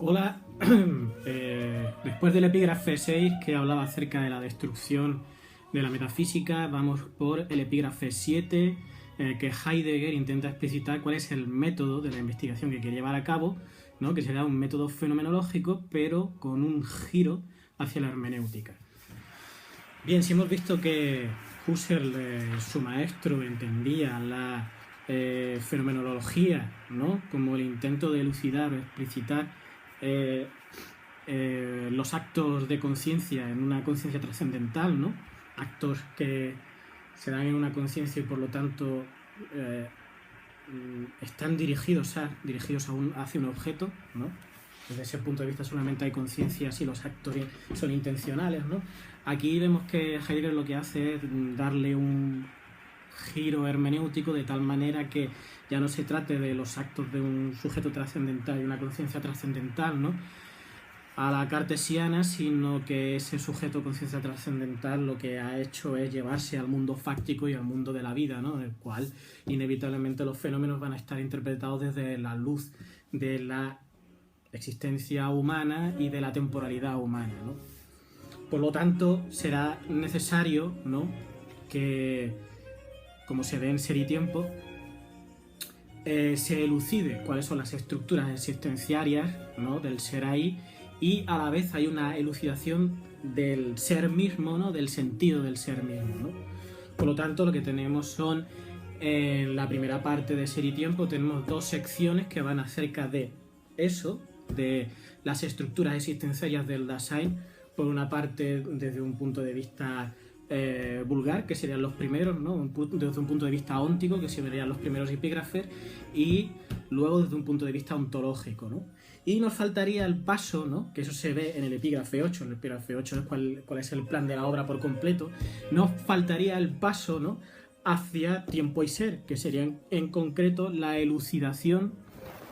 Hola, después del epígrafe 6 que hablaba acerca de la destrucción de la metafísica, vamos por el epígrafe 7 en el que Heidegger intenta explicitar cuál es el método de la investigación que quiere llevar a cabo, ¿no? Que será un método fenomenológico pero con un giro hacia la hermenéutica. Bien, si hemos visto que Husserl, su maestro, entendía la fenomenología, ¿no? Como el intento de elucidar o explicitar eh, los actos de conciencia en una conciencia trascendental, ¿no? Actos que se dan en una conciencia y por lo tanto están dirigidos hacia un objeto, ¿no? Desde ese punto de vista solamente hay conciencia si los actos son intencionales, ¿no? Aquí vemos que Heidegger lo que hace es darle un giro hermenéutico de tal manera que ya no se trate de los actos de un sujeto trascendental y una conciencia trascendental, ¿no? A la cartesiana, sino que ese sujeto conciencia trascendental lo que ha hecho es llevarse al mundo fáctico y al mundo de la vida, ¿no? En el cual inevitablemente los fenómenos van a estar interpretados desde la luz de la existencia humana y de la temporalidad humana, ¿no? Por lo tanto, será necesario, ¿no?, que, como se ve en Ser y Tiempo, se elucide cuáles son las estructuras existenciarias, ¿no?, del ser ahí, y a la vez hay una elucidación del ser mismo, ¿no?, del sentido del ser mismo, ¿no? Por lo tanto, lo que tenemos son, en la primera parte de Ser y Tiempo, tenemos dos secciones que van acerca de eso, de las estructuras existenciarias del Dasein, por una parte desde un punto de vista vulgar, que serían los primeros, ¿no?, desde un punto de vista óntico, que serían los primeros epígrafes, y luego desde un punto de vista ontológico, ¿no? Y nos faltaría el paso, ¿no?, que eso se ve en el epígrafe 8, el epígrafe 8 es cuál es el plan de la obra por completo, nos faltaría el paso, ¿no?, hacia Tiempo y Ser, que sería en concreto la elucidación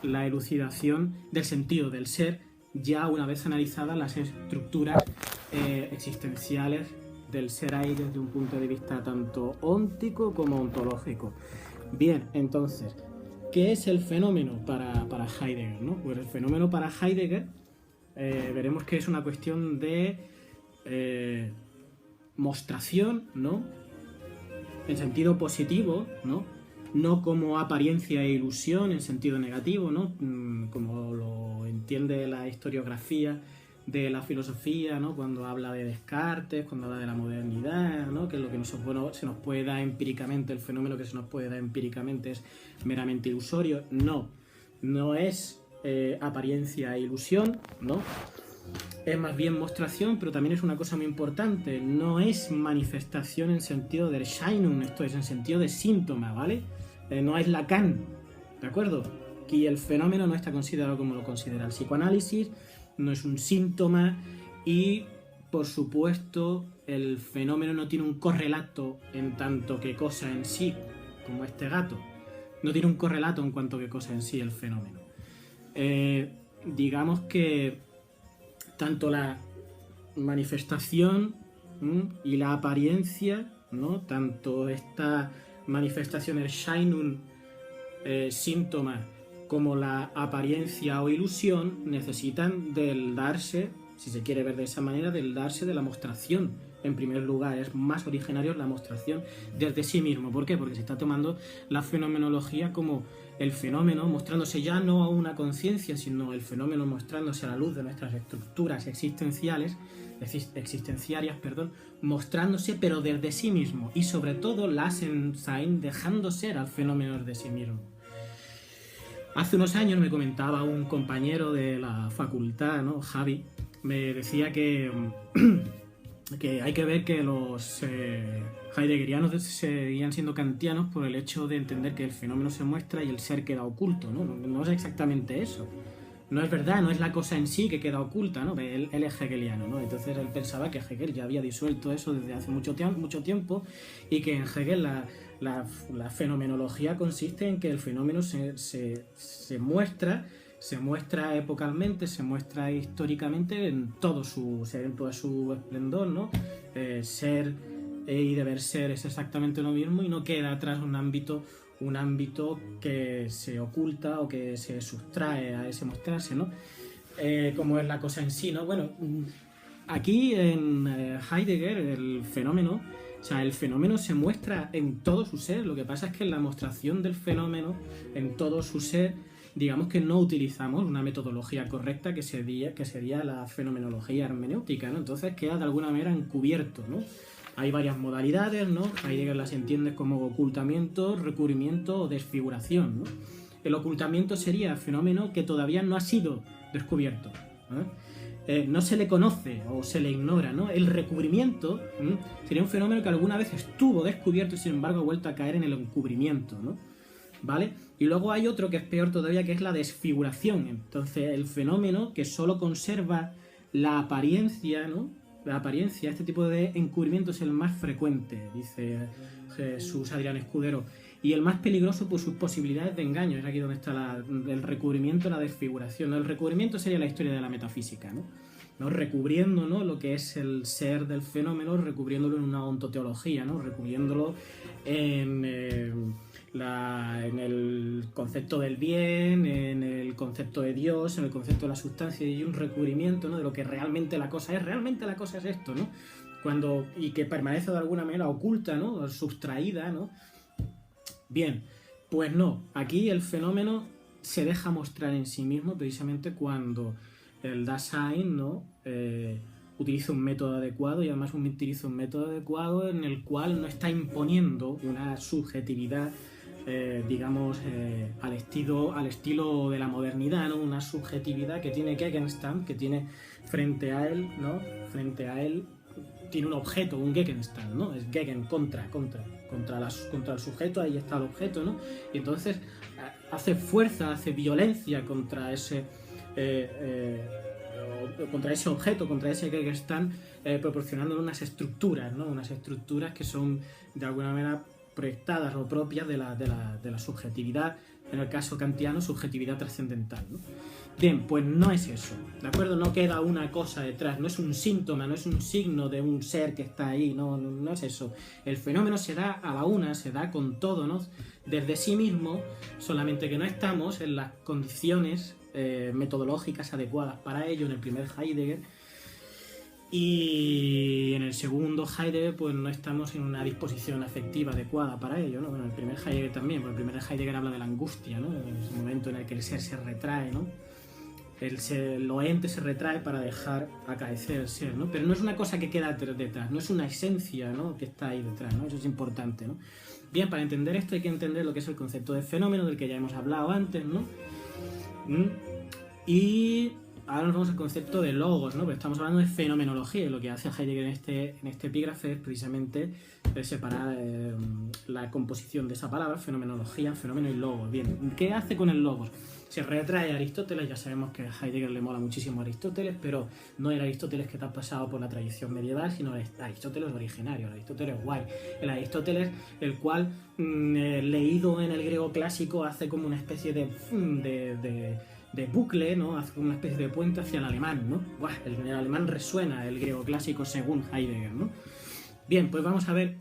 del sentido del ser, ya una vez analizadas las estructuras existenciales del ser ahí desde un punto de vista tanto óntico como ontológico. Bien, entonces, ¿qué es el fenómeno para Heidegger, ¿no? Pues el fenómeno para Heidegger veremos que es una cuestión de mostración, ¿no?, en sentido positivo, ¿no?, no como apariencia e ilusión en sentido negativo, ¿no?, como lo entiende la historiografía de la filosofía, ¿no?, cuando habla de Descartes, cuando habla de la modernidad, ¿no?, que es lo que se nos puede dar empíricamente, el fenómeno que se nos puede dar empíricamente es meramente ilusorio. No es apariencia e ilusión, ¿no?, es más bien mostración, pero también es una cosa muy importante, no es manifestación en sentido de Erscheinung, esto es en sentido de síntoma, ¿vale? No es Lacan, ¿de acuerdo? Aquí el fenómeno no está considerado como lo considera el psicoanálisis, no es un síntoma y, por supuesto, el fenómeno no tiene un correlato en tanto que cosa en sí, como este gato. No tiene un correlato en cuanto que cosa en sí el fenómeno. Digamos que tanto la manifestación y la apariencia, ¿no?, tanto esta manifestación Erscheinung, síntoma, como la apariencia o ilusión necesitan del darse, si se quiere ver de esa manera, del darse de la mostración. En primer lugar, es más originario la mostración desde sí mismo. ¿Por qué? Porque se está tomando la fenomenología como el fenómeno mostrándose ya no a una conciencia, sino el fenómeno mostrándose a la luz de nuestras estructuras existenciarias, mostrándose pero desde sí mismo, y sobre todo Lasensein dejando ser al fenómeno desde sí mismo. Hace unos años me comentaba un compañero de la facultad, ¿no?, Javi, me decía que hay que ver que los heideggerianos seguían siendo kantianos por el hecho de entender que el fenómeno se muestra y el ser queda oculto, ¿no? No es exactamente eso. No es verdad, no es la cosa en sí que queda oculta, ¿no? Él es hegeliano, ¿no? Entonces él pensaba que Hegel ya había disuelto eso desde hace mucho tiempo y que en Hegel la fenomenología consiste en que el fenómeno se muestra epocalmente, se muestra históricamente en todo su esplendor, ¿no? Ser y deber ser es exactamente lo mismo y no queda atrás un ámbito que se oculta o que se sustrae a ese mostrarse, ¿no? cómo es la cosa en sí, ¿no? Bueno, aquí en Heidegger el fenómeno, o sea, el fenómeno se muestra en todo su ser. Lo que pasa es que en la mostración del fenómeno en todo su ser, digamos que no utilizamos una metodología correcta que sería la fenomenología hermenéutica, ¿no? Entonces queda de alguna manera encubierto, ¿no? Hay varias modalidades, ¿no? Heidegger las entiende como ocultamiento, recubrimiento o desfiguración, ¿no? El ocultamiento sería el fenómeno que todavía no ha sido descubierto, no se le conoce o se le ignora, ¿no? El recubrimiento sería un fenómeno que alguna vez estuvo descubierto y sin embargo ha vuelto a caer en el encubrimiento, ¿no? ¿Vale? Y luego hay otro que es peor todavía, que es la desfiguración. Entonces, el fenómeno que solo conserva la apariencia, ¿no? La apariencia, este tipo de encubrimiento es el más frecuente, dice Jesús Adrián Escudero. Y el más peligroso por sus posibilidades de engaño. Es aquí donde está el recubrimiento, la desfiguración. El recubrimiento sería la historia de la metafísica, ¿no? Recubriendo, ¿no?, lo que es el ser del fenómeno, recubriéndolo en una ontoteología, ¿no? Recubriéndolo en el concepto del bien, en el concepto de Dios, en el concepto de la sustancia, y un recubrimiento, ¿no?, de lo que realmente la cosa es. Realmente la cosa es esto, ¿no? Y que permanece de alguna manera oculta, ¿no?, sustraída, ¿no? Bien, pues no, aquí el fenómeno se deja mostrar en sí mismo precisamente cuando el Dasein, ¿no?, utiliza un método adecuado, y además utiliza un método adecuado en el cual no está imponiendo una subjetividad, digamos, al estilo de la modernidad, ¿no? Una subjetividad que tiene Gegenstand, que tiene frente a él, ¿no? Frente a él tiene un objeto, un Gegenstand, ¿no? Es Gegen, contra el sujeto, ahí está el objeto, ¿no? Y entonces hace fuerza, hace violencia contra ese objeto, contra ese Gegenstand, proporcionándole unas estructuras, ¿no? Unas estructuras que son de alguna manera proyectadas o propias de la subjetividad, en el caso kantiano, subjetividad trascendental, ¿no? Bien, pues no es eso, ¿de acuerdo? No queda una cosa detrás, no es un síntoma, no es un signo de un ser que está ahí, no es eso. El fenómeno se da a la una, se da con todo, ¿no? Desde sí mismo, solamente que no estamos en las condiciones metodológicas adecuadas para ello en el primer Heidegger, y en el segundo Heidegger pues no estamos en una disposición afectiva adecuada para ello, ¿no? Bueno, el primer Heidegger también, porque el primer Heidegger habla de la angustia, ¿no? Es el momento en el que el ser se retrae, ¿no? Lo ente se retrae para dejar acaecer el ser, ¿no? Pero no es una cosa que queda detrás, no es una esencia, ¿no?, que está ahí detrás, ¿no? Eso es importante, ¿no? Bien, para entender esto hay que entender lo que es el concepto de fenómeno, del que ya hemos hablado antes, ¿no? Y ahora nos vamos al concepto de logos, ¿no? Porque estamos hablando de fenomenología, y lo que hace Heidegger en este epígrafe es precisamente separar la composición de esa palabra, fenomenología, fenómeno y logos. Bien, ¿qué hace con el logos? Se retrae a Aristóteles, ya sabemos que a Heidegger le mola muchísimo Aristóteles, pero no era Aristóteles que te ha pasado por la tradición medieval, sino Aristóteles originario, el Aristóteles guay, el Aristóteles el cual leído en el griego clásico hace como una especie de bucle, ¿no? Hace como una especie de puente hacia el alemán, ¿no? ¡Buah! El alemán resuena el griego clásico según Heidegger, ¿no? Bien, pues vamos a ver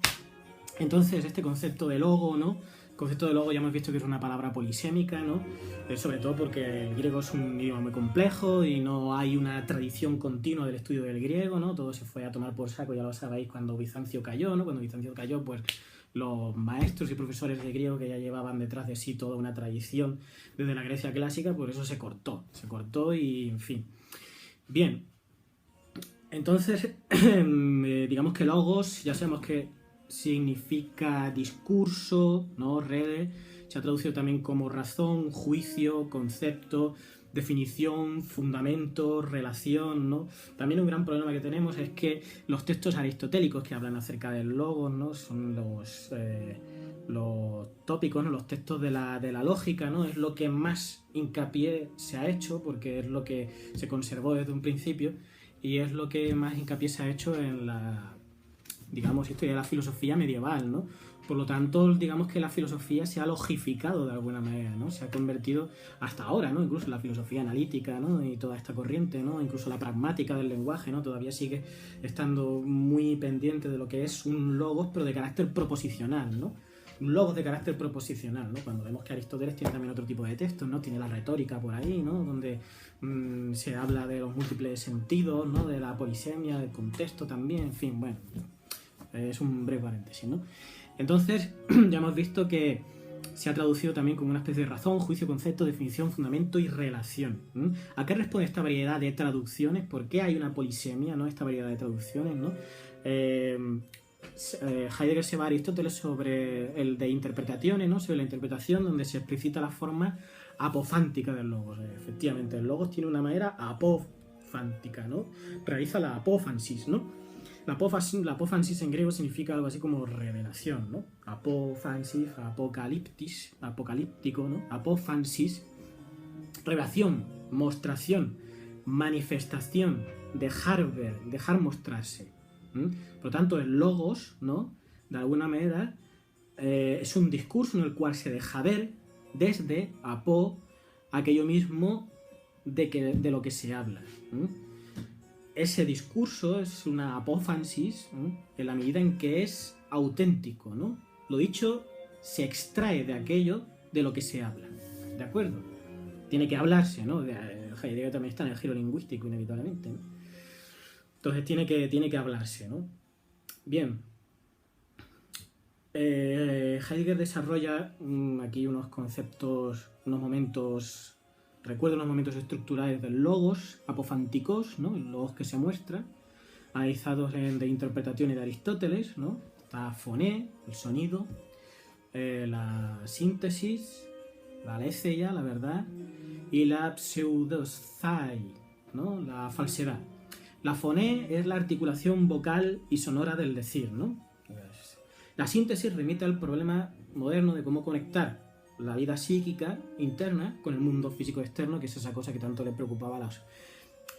entonces este concepto de logo, ¿no? El concepto de logo ya hemos visto que es una palabra polisémica, ¿no? Sobre todo porque el griego es un idioma muy complejo y no hay una tradición continua del estudio del griego, ¿no? Todo se fue a tomar por saco, ya lo sabéis, cuando Bizancio cayó, ¿no? Cuando Bizancio cayó, pues los maestros y profesores de griego que ya llevaban detrás de sí toda una tradición desde la Grecia clásica, por eso se cortó y en fin. Bien, entonces digamos que logos, ya sabemos que significa discurso, ¿no? Rede, se ha traducido también como razón, juicio, concepto, definición, fundamento, relación, ¿no? También un gran problema que tenemos es que los textos aristotélicos que hablan acerca del logos, ¿no? Son los tópicos, ¿no? Los textos de la lógica, ¿no? Es lo que más hincapié se ha hecho, porque es lo que se conservó desde un principio, y es lo que más hincapié se ha hecho en la, digamos, historia de la filosofía medieval, ¿no? Por lo tanto, digamos que la filosofía se ha logificado de alguna manera, ¿no? Se ha convertido hasta ahora, ¿no? Incluso la filosofía analítica, ¿no? Y toda esta corriente, ¿no? Incluso la pragmática del lenguaje, ¿no? Todavía sigue estando muy pendiente de lo que es un logos, pero de carácter proposicional, ¿no? logos de carácter proposicional, ¿no? Cuando vemos que Aristóteles tiene también otro tipo de textos, ¿no? Tiene la retórica por ahí, ¿no? Donde se habla de los múltiples sentidos, ¿no? De la polisemia, del contexto también, en fin, bueno, es un breve paréntesis, ¿no? Entonces, ya hemos visto que se ha traducido también como una especie de razón, juicio, concepto, definición, fundamento y relación. ¿A qué responde esta variedad de traducciones? ¿Por qué hay una polisemia, ¿no? Esta variedad de traducciones, ¿no? Heidegger se va a Aristóteles sobre el de interpretaciones, ¿no? Sobre la interpretación donde se explicita la forma apofántica del logos. Efectivamente, el logos tiene una manera apofántica, ¿no? Realiza la apófansis, ¿no? La apófansis en griego significa algo así como revelación, ¿no? Apófansis, apocalíptico, ¿no? Apófansis, revelación, mostración, manifestación, dejar ver, dejar mostrarse. Por lo tanto, el logos, ¿no? De alguna manera es un discurso en el cual se deja ver desde apó aquello mismo de lo que se habla. Ese discurso es una apófansis, ¿no? En la medida en que es auténtico, ¿no? Lo dicho se extrae de aquello de lo que se habla, ¿de acuerdo? Tiene que hablarse, ¿no? Heidegger también está en el giro lingüístico, inevitablemente, ¿no? Entonces tiene que hablarse, ¿no? Bien. Heidegger desarrolla aquí unos conceptos, unos momentos... Recuerda los momentos estructurales del logos, apofánticos, ¿no? El logos que se muestra, analizados de interpretaciones de Aristóteles, ¿no? Está foné, el sonido, la síntesis, la aletheia, la verdad, y la pseudosthai, ¿no? La falsedad. La foné es la articulación vocal y sonora del decir, ¿no? La síntesis remite al problema moderno de cómo conectar la vida psíquica interna con el mundo físico externo, que es esa cosa que tanto le preocupaba a los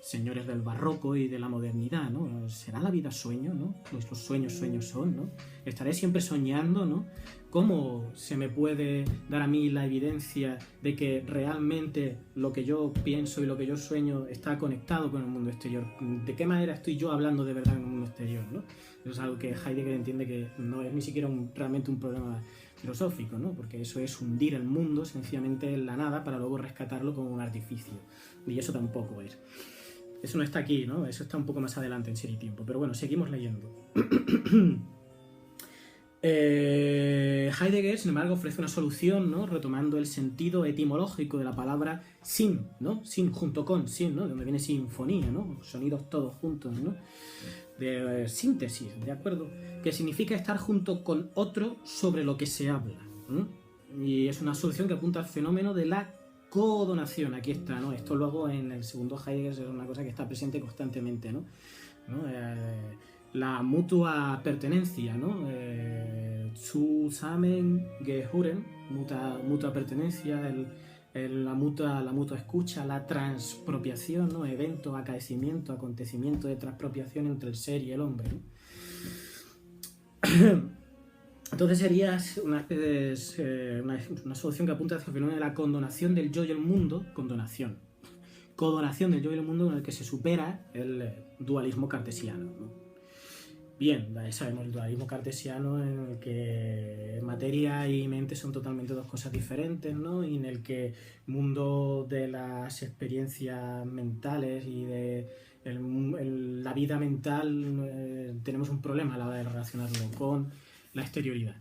señores del barroco y de la modernidad, ¿no? ¿Será la vida sueño, no? Pues los sueños son, ¿no? Estaré siempre soñando, ¿no? ¿Cómo se me puede dar a mí la evidencia de que realmente lo que yo pienso y lo que yo sueño está conectado con el mundo exterior? ¿De qué manera estoy yo hablando de verdad en el mundo exterior, ¿no? Eso es algo que Heidegger entiende que no es ni siquiera realmente un problema filosófico, ¿no? Porque eso es hundir el mundo sencillamente en la nada para luego rescatarlo como un artificio. Y eso tampoco es. Eso no está aquí, ¿no? Eso está un poco más adelante en Ser y Tiempo. Pero bueno, seguimos leyendo. Heidegger, sin embargo, ofrece una solución, ¿no? Retomando el sentido etimológico de la palabra sin, ¿no? Sin junto con, sin, ¿no? De donde viene sinfonía, ¿no? Sonidos todos juntos, ¿no? De síntesis, ¿de acuerdo? Que significa estar junto con otro sobre lo que se habla. Y es una solución que apunta al fenómeno de la codonación. Aquí está, ¿no? Esto luego en el segundo Heidegger es una cosa que está presente constantemente, ¿no? La mutua pertenencia, ¿no? Zusammengehören, mutua pertenencia, la mutua escucha, la transpropiación, ¿no? Evento, acaecimiento, acontecimiento de transpropiación entre el ser y el hombre, ¿no? Entonces sería una solución que apunta hacia el fenómeno de la condonación del yo y el mundo, codonación del yo y el mundo con el que se supera el dualismo cartesiano, ¿no? Bien, ya sabemos el dualismo cartesiano en el que materia y mente son totalmente dos cosas diferentes, ¿no? Y en el que el mundo de las experiencias mentales y de la vida mental tenemos un problema a la hora de relacionarlo con la exterioridad.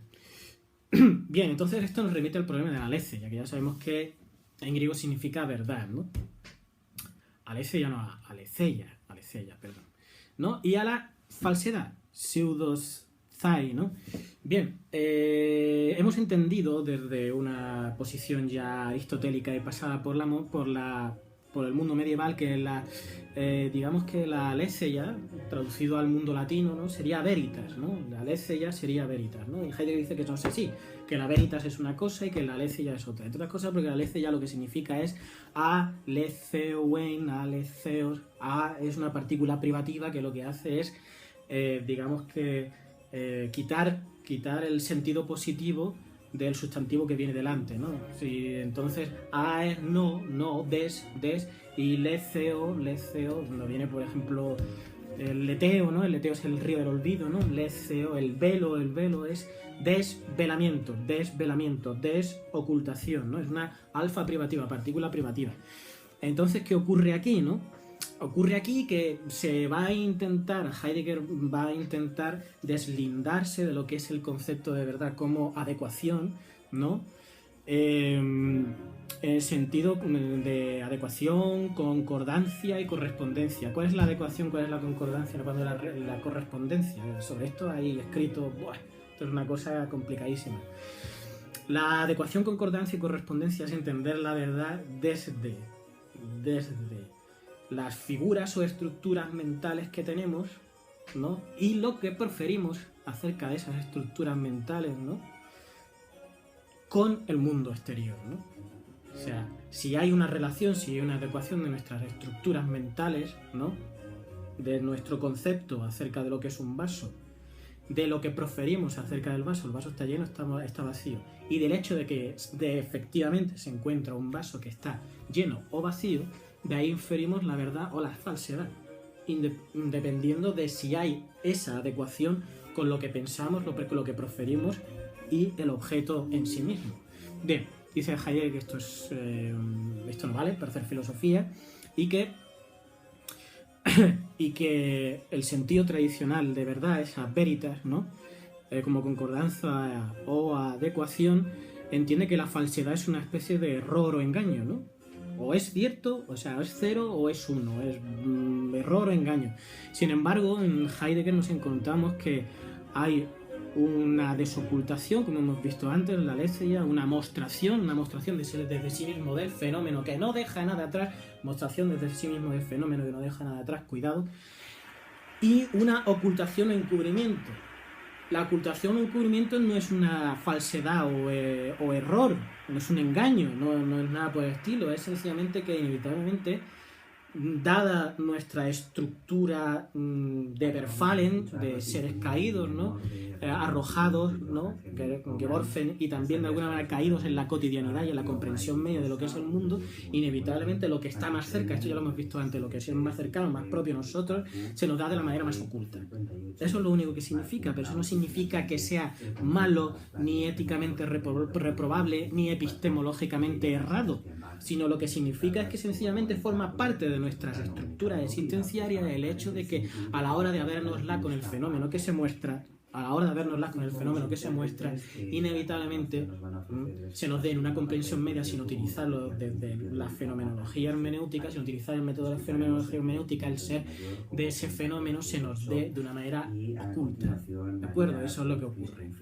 Bien, entonces esto nos remite al problema de la aletheia, ya que ya sabemos que en griego significa verdad, ¿no? Aletheia no, aletheia, perdón, ¿no? Y a la falsedad, pseudosthai, ¿no? Bien, hemos entendido desde una posición ya aristotélica y pasada por el mundo medieval que digamos que la aletheia, traducido al mundo latino, ¿no? Sería veritas, ¿no? La aletheia sería veritas, ¿no? Y Heidegger dice que no sé si, que la veritas es una cosa y que la aletheia es otra. Entre otras cosas porque la aletheia lo que significa es aletheoen, aletheos, es una partícula privativa que lo que hace es digamos que quitar el sentido positivo del sustantivo que viene delante, ¿no? Si, entonces, a es no, des, y leceo, no viene, por ejemplo, el leteo, ¿no? El leteo es el río del olvido, ¿no? Leceo, el velo es desvelamiento, desocultación, ¿no? Es una alfa privativa, partícula privativa. Entonces, ¿qué ocurre aquí, no? Ocurre aquí que Heidegger va a intentar deslindarse de lo que es el concepto de verdad como adecuación, ¿no? En el sentido de adecuación, concordancia y correspondencia. ¿Cuál es la adecuación? ¿Cuál es la concordancia? ¿Cuál es la correspondencia? Sobre esto hay escrito, esto es una cosa complicadísima. La adecuación, concordancia y correspondencia es entender la verdad desde las figuras o estructuras mentales que tenemos, ¿no? Y lo que preferimos acerca de esas estructuras mentales, ¿no? Con el mundo exterior, ¿no? O sea, si hay una relación, si hay una adecuación de nuestras estructuras mentales, ¿no? De nuestro concepto acerca de lo que es un vaso, de lo que proferimos acerca del vaso, el vaso está lleno, está vacío, y del hecho de que efectivamente se encuentra un vaso que está lleno o vacío, de ahí inferimos la verdad o la falsedad, dependiendo de si hay esa adecuación con lo que pensamos, lo que proferimos y el objeto en sí mismo. Bien, dice Heidegger que esto no vale para hacer filosofía y que el sentido tradicional de verdad, esa veritas, ¿no? Como concordancia o adecuación, entiende que la falsedad es una especie de error o engaño, ¿no? O es cierto, o sea, es cero o es uno, es error o engaño. Sin embargo, en Heidegger nos encontramos que hay una desocultación, como hemos visto antes, la aletheia, una mostración desde sí mismo del fenómeno que no deja nada atrás, mostración desde sí mismo del fenómeno que no deja nada atrás, cuidado, y una ocultación o encubrimiento. La ocultación o encubrimiento no es una falsedad o error, no es un engaño, no es nada por el estilo, es sencillamente que inevitablemente, dada nuestra estructura de Verfallen, de seres caídos, ¿no? Arrojados, ¿no? Geworfen, y también de alguna manera caídos en la cotidianidad y en la comprensión media de lo que es el mundo, inevitablemente lo que está más cerca, esto ya lo hemos visto antes, lo que es más cercano, más propio a nosotros, se nos da de la manera más oculta. Eso es lo único que significa, pero eso no significa que sea malo, ni éticamente reprobable, ni epistemológicamente errado, sino lo que significa es que sencillamente forma parte de nuestras estructuras existenciarias el hecho de que a la hora de vernosla con el fenómeno que se muestra, inevitablemente se nos dé en una comprensión media sin utilizarlo desde la fenomenología hermenéutica, sin utilizar el método de la fenomenología hermenéutica, el ser de ese fenómeno se nos dé de una manera oculta. ¿De acuerdo? Eso es lo que ocurre.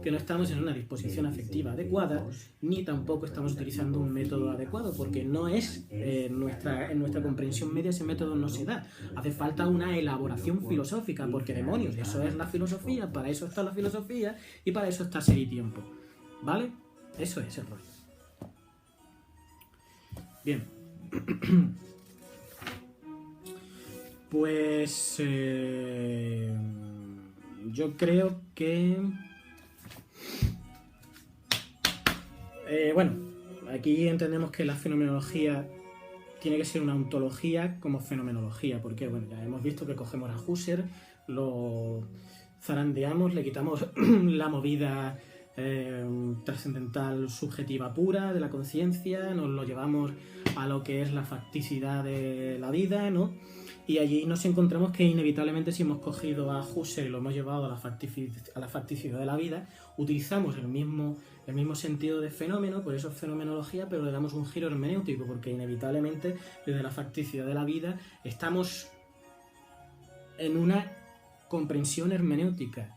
Que no estamos en una disposición afectiva adecuada, ni tampoco estamos utilizando un método adecuado, porque no es en nuestra comprensión media ese método no se da. Hace falta una elaboración filosófica, porque demonios, eso es la filosofía, para eso está la filosofía y para eso está Ser y Tiempo, ¿vale? Eso es el rollo. Bien. Pues yo creo que bueno, aquí entendemos que la fenomenología tiene que ser una ontología como fenomenología, porque bueno, ya hemos visto que cogemos a Husserl, lo zarandeamos, le quitamos la movida trascendental subjetiva pura de la conciencia, nos lo llevamos a lo que es la facticidad de la vida, ¿no? Y allí nos encontramos que inevitablemente, si hemos cogido a Husserl y lo hemos llevado a la facticidad de la vida, utilizamos el mismo sentido de fenómeno, por eso es fenomenología, pero le damos un giro hermenéutico, porque inevitablemente desde la facticidad de la vida estamos en una comprensión hermenéutica,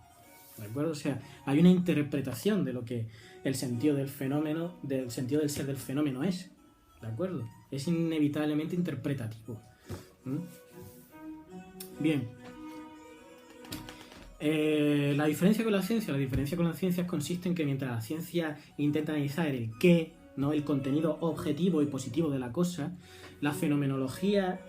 ¿de acuerdo? O sea, hay una interpretación de lo que el sentido del fenómeno, del sentido del ser del fenómeno es, ¿de acuerdo? Es inevitablemente interpretativo. Bien. La diferencia con la ciencia consiste en que mientras la ciencia intenta analizar el qué, ¿no? El contenido objetivo y positivo de la cosa, la fenomenología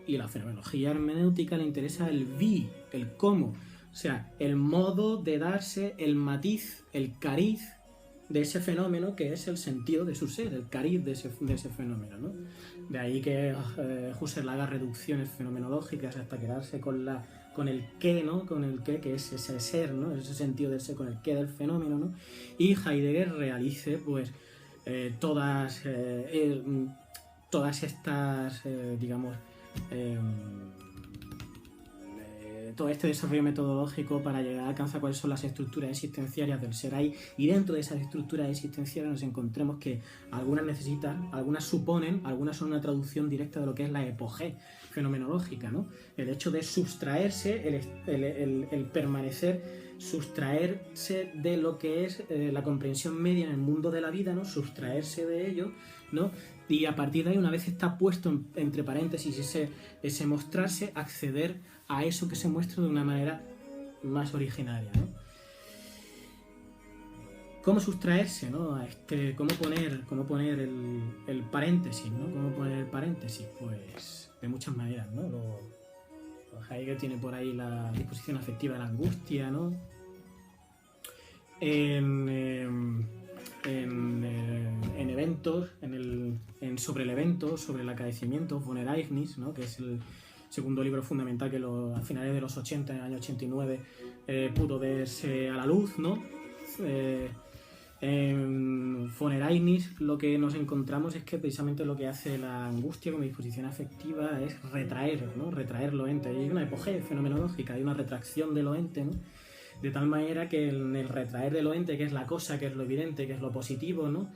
y la fenomenología hermenéutica le interesa el wie, el cómo, o sea, el modo de darse, el matiz, el cariz de ese fenómeno que es el sentido de su ser, el cariz de ese fenómeno, ¿no? De ahí que Husserl haga reducciones fenomenológicas hasta quedarse con el qué, ¿no? Con el qué, que es ese ser, ¿no? Ese sentido del ser, con el qué del fenómeno, ¿no? Y Heidegger realice, pues, todas estas, digamos, todo este desarrollo metodológico para llegar a alcanzar cuáles son las estructuras existenciarias del ser ahí, y dentro de esas estructuras existenciarias nos encontremos que algunas necesitan, algunas suponen, algunas son una traducción directa de lo que es la epogé fenomenológica, ¿no? El hecho de sustraerse, el permanecer, sustraerse de lo que es la comprensión media en el mundo de la vida, ¿no? Sustraerse de ello, ¿no? Y a partir de ahí, una vez está puesto entre paréntesis ese mostrarse, acceder a eso que se muestra de una manera más originaria, ¿no? ¿Cómo sustraerse, ¿no? ¿Cómo poner el paréntesis, ¿no? ¿Cómo poner el paréntesis? Pues de muchas maneras, ¿no? Heidegger tiene por ahí la disposición afectiva de la angustia, ¿no? En eventos, sobre el evento, sobre el acaecimiento, von Ereignis, ¿no? Que es el segundo libro fundamental que a finales de los 80, en el año 89, pudo verse a la luz, ¿no? En von Ereignis lo que nos encontramos es que precisamente lo que hace la angustia como disposición afectiva es retraer, ¿no? Retraer lo ente. Hay una epogé fenomenológica, hay una retracción de lo ente, ¿no? De tal manera que en el retraer de lo ente, que es la cosa, que es lo evidente, que es lo positivo, ¿no?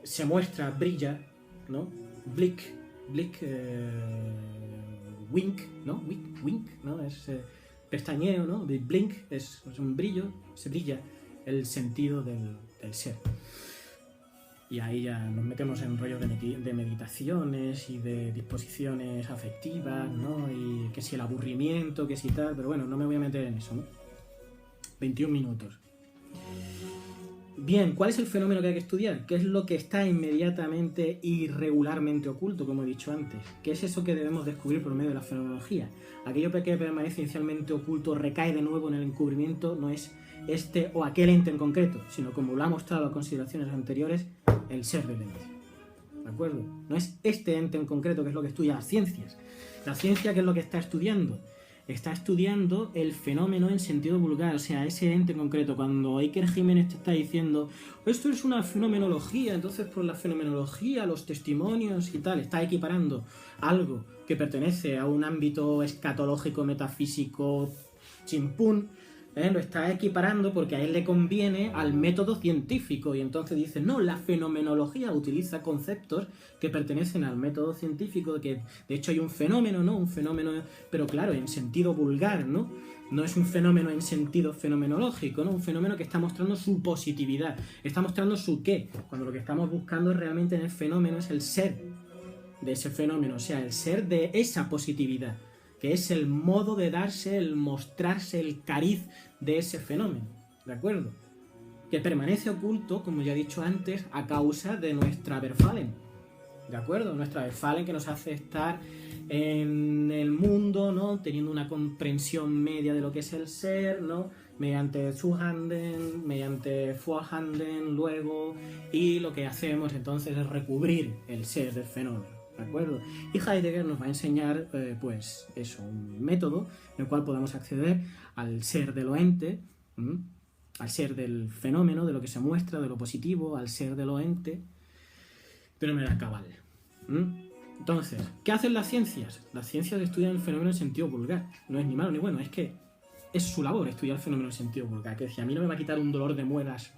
Se muestra, brilla, ¿no? Wink, ¿no? Wink, ¿no? Es pestañeo, ¿no? Blink es un brillo, se brilla el sentido del ser. Y ahí ya nos metemos en rollos de meditaciones y de disposiciones afectivas, ¿no? Y que si el aburrimiento, que si tal, pero bueno, no me voy a meter en eso, ¿no? 21 minutos. Bien, ¿cuál es el fenómeno que hay que estudiar? ¿Qué es lo que está inmediatamente y regularmente oculto, como he dicho antes? ¿Qué es eso que debemos descubrir por medio de la fenomenología? Aquello que permanece inicialmente oculto recae de nuevo en el encubrimiento, no es este o aquel ente en concreto, sino, como lo ha mostrado las consideraciones anteriores, el ser del ente. ¿De acuerdo? No es este ente en concreto, que es lo que estudia las ciencias. La ciencia, ¿qué es lo que está estudiando? Está estudiando el fenómeno en sentido vulgar, o sea, ese ente en concreto. Cuando Iker Jiménez te está diciendo esto es una fenomenología, entonces por la fenomenología, los testimonios y tal, está equiparando algo que pertenece a un ámbito escatológico, metafísico, chimpún, lo está equiparando porque a él le conviene al método científico, y entonces dice, no, la fenomenología utiliza conceptos que pertenecen al método científico, que de hecho hay un fenómeno, ¿no? Un fenómeno, pero claro, en sentido vulgar, ¿no? No es un fenómeno en sentido fenomenológico, ¿no? Un fenómeno que está mostrando su positividad, está mostrando su qué, cuando lo que estamos buscando realmente en el fenómeno es el ser de ese fenómeno, o sea, el ser de esa positividad, que es el modo de darse, el mostrarse, el cariz de ese fenómeno, ¿de acuerdo? Que permanece oculto, como ya he dicho antes, a causa de nuestra Verfallen, ¿de acuerdo? Nuestra Verfallen, que nos hace estar en el mundo, ¿no? Teniendo una comprensión media de lo que es el ser, ¿no? Mediante Zuhanden, mediante Vorhanden, luego, y lo que hacemos entonces es recubrir el ser del fenómeno, ¿de acuerdo? Y Heidegger nos va a enseñar, pues eso, un método en el cual podamos acceder al ser de lo ente, al ser del fenómeno, de lo que se muestra, de lo positivo, al ser de lo ente, pero de manera cabal. Entonces, ¿qué hacen las ciencias? Las ciencias estudian el fenómeno en sentido vulgar. No es ni malo ni bueno, es que es su labor estudiar el fenómeno en sentido vulgar. Que si a mí no me va a quitar un dolor de muelas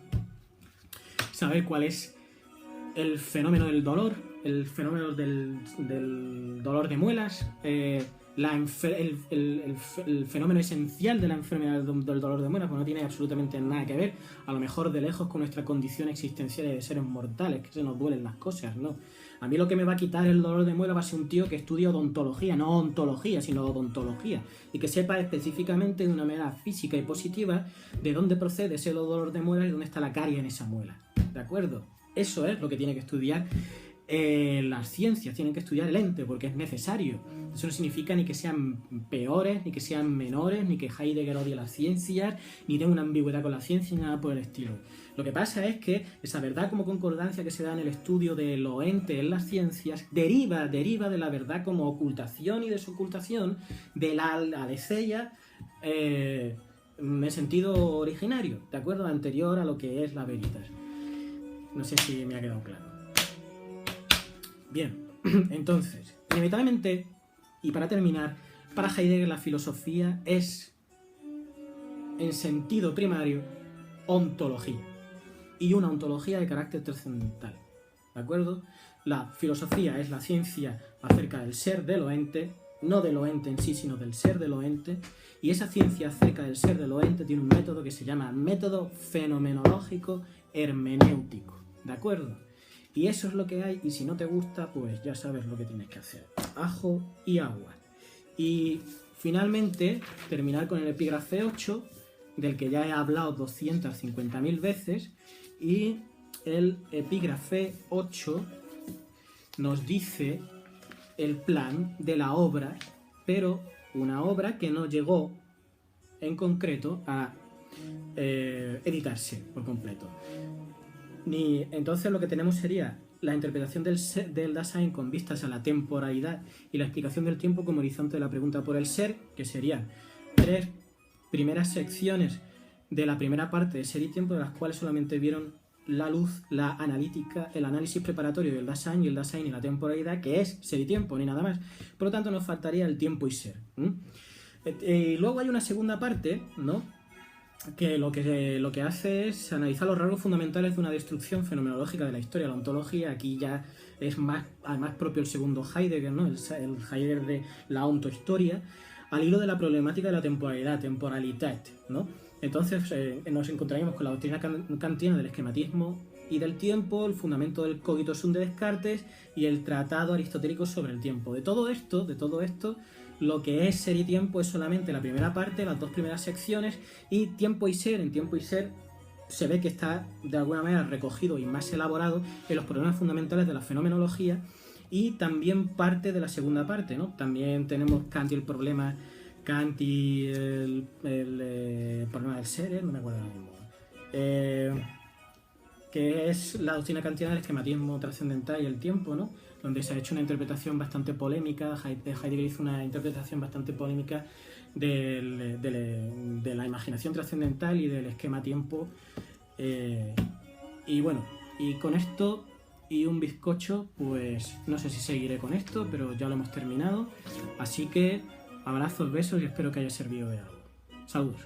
saber cuál es el fenómeno del dolor, el fenómeno del dolor de muelas, el fenómeno esencial de la enfermedad del dolor de muelas, pues no tiene absolutamente nada que ver, a lo mejor de lejos, con nuestra condición existencial de seres mortales, que se nos duelen las cosas, ¿no? A mí lo que me va a quitar el dolor de muelas va a ser un tío que estudia odontología, no ontología, sino odontología, y que sepa específicamente de una manera física y positiva de dónde procede ese dolor de muelas y dónde está la carie en esa muela, ¿de acuerdo? Eso es lo que tiene que estudiar las ciencias tienen que estudiar el ente porque es necesario. Eso no significa ni que sean peores, ni que sean menores, ni que Heidegger odie las ciencias, ni tenga una ambigüedad con la ciencia, ni nada por el estilo. Lo que pasa es que esa verdad como concordancia que se da en el estudio de los entes en las ciencias deriva de la verdad como ocultación y desocultación de la aletheia en sentido originario, ¿de acuerdo? Anterior a lo que es la veritas. No sé si me ha quedado claro. Bien, entonces, inevitablemente, y para terminar, para Heidegger la filosofía es, en sentido primario, ontología. Y una ontología de carácter trascendental, ¿de acuerdo? La filosofía es la ciencia acerca del ser de lo ente, no de lo ente en sí, sino del ser de lo ente, y esa ciencia acerca del ser de lo ente tiene un método que se llama método fenomenológico hermenéutico, ¿de acuerdo? Y eso es lo que hay, y si no te gusta, pues ya sabes lo que tienes que hacer. Ajo y agua. Y finalmente, terminar con el epígrafe 8, del que ya he hablado 250.000 veces, y el epígrafe 8 nos dice el plan de la obra, pero una obra que no llegó en concreto a editarse por completo. Entonces lo que tenemos sería la interpretación del Dasein con vistas a la temporalidad y la explicación del tiempo como horizonte de la pregunta por el ser, que serían 3 primeras secciones de la primera parte de Ser y Tiempo, de las cuales solamente vieron la luz, la analítica, el análisis preparatorio del Dasein y el Dasein y la temporalidad, que es Ser y Tiempo, ni nada más. Por lo tanto, nos faltaría el tiempo y ser. Y luego hay una segunda parte, ¿no?, que lo que hace es analizar los rasgos fundamentales de una destrucción fenomenológica de la historia, la ontología. Aquí ya es más, además, propio el segundo Heidegger, ¿no?, el Heidegger de la ontohistoria, al hilo de la problemática de la temporalidad, temporalidad, ¿no? Entonces nos encontraríamos con la doctrina kantiana del esquematismo y del tiempo, el fundamento del cogito sum de Descartes y el tratado aristotélico sobre el tiempo. De todo esto, lo que es Ser y Tiempo es solamente la primera parte, las 2 primeras secciones, y Tiempo y Ser, en Tiempo y Ser se ve que está de alguna manera recogido y más elaborado en los problemas fundamentales de la fenomenología, y también parte de la segunda parte, ¿no? También tenemos Kant y el problema, Kant y el problema del ser, no me acuerdo ahora mismo, que es la doctrina kantiana del esquematismo trascendental y el tiempo, ¿no?, donde se ha hecho una interpretación bastante polémica. Heidegger hizo una interpretación bastante polémica de la imaginación trascendental y del esquema tiempo. Y bueno, y con esto y un bizcocho, pues no sé si seguiré con esto, pero ya lo hemos terminado. Así que abrazos, besos y espero que haya servido de algo. Saludos.